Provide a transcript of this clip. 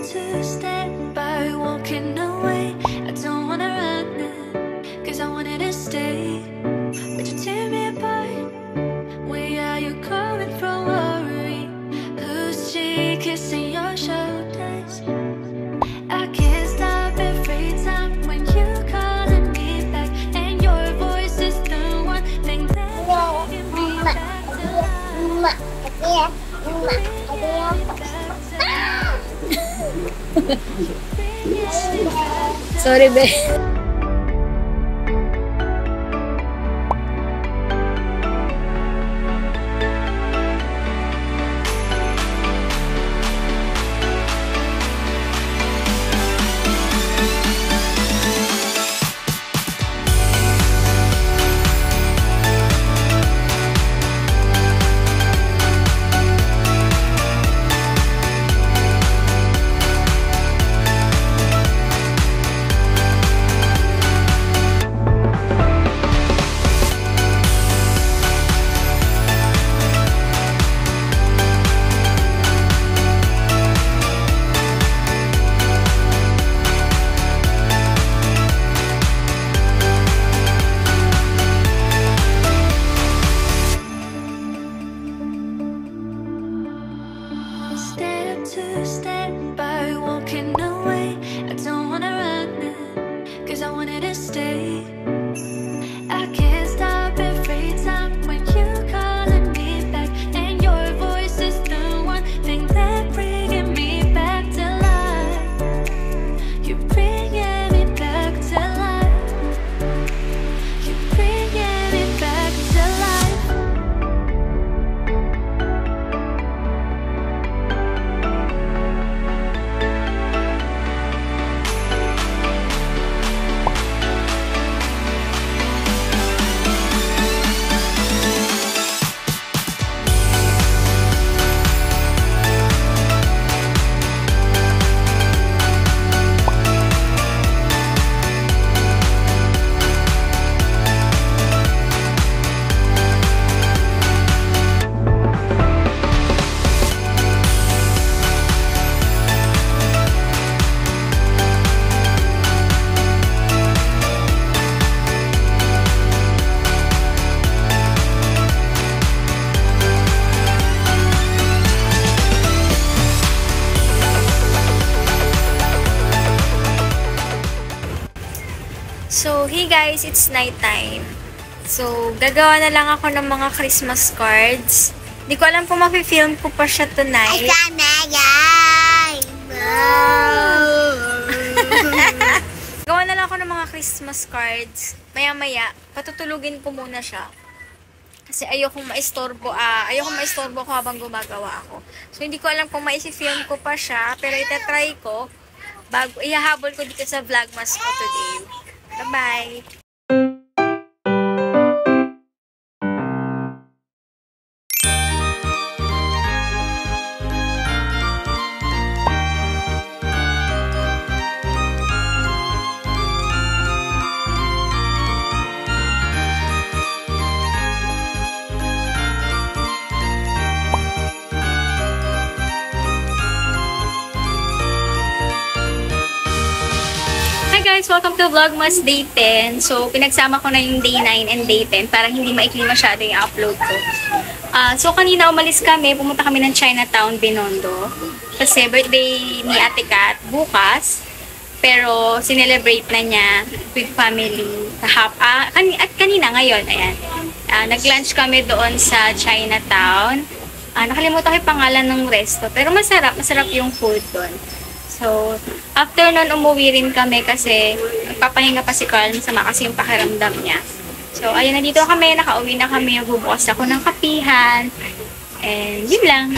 to stand by walking away. I don't wanna run it, cause I wanted to stay. But you tear me apart. Where are you coming from? Worry, who's she kissing your shoulders? I can't stop every time when you calling me back, and your voice is the one thing that taking me back to life. Sorry, be. To stand by walking away. I don't wanna run it, cause I wanted to stay. I can't stop every time when you calling me back, and your voice is the one thing that bringing me back to life. You're bringing me back to life. You're bringing me back to life. So, hey guys, it's night time. So, gagawa na lang ako ng mga Christmas cards. Hindi ko alam kung mafe-film ko pa siya tonight. Gawa na lang ako ng mga Christmas cards. Maya-maya, patutulugin ko muna siya. Kasi ayokong maistorbo ko habang gumagawa ako. So, hindi ko alam kung maisi-film ko pa siya. Pero itatry ko. Ihahabol ko dito sa vlogmas ko today. Bye-bye! Hi guys! Welcome to Vlogmas Day 10. So, pinagsama ko na yung Day 9 and Day 10 para hindi maikli masyado yung upload ko. So, kanina umalis kami. Pumunta kami ng Chinatown, Binondo. Kasi birthday ni Ate Kat bukas. Pero, sinelebrate na niya with family. At kanina ngayon, ayan. Nag-lunch kami doon sa Chinatown. Nakalimutan ko yung pangalan ng resto. Pero masarap yung food doon. So, after nun, umuwi rin kami kasi nagpapahinga pa si Carl, masama kasi yung pakiramdam niya. So, ayun, nandito kami, nakauwi na kami, bubukas ako ng kapihan, and yun lang.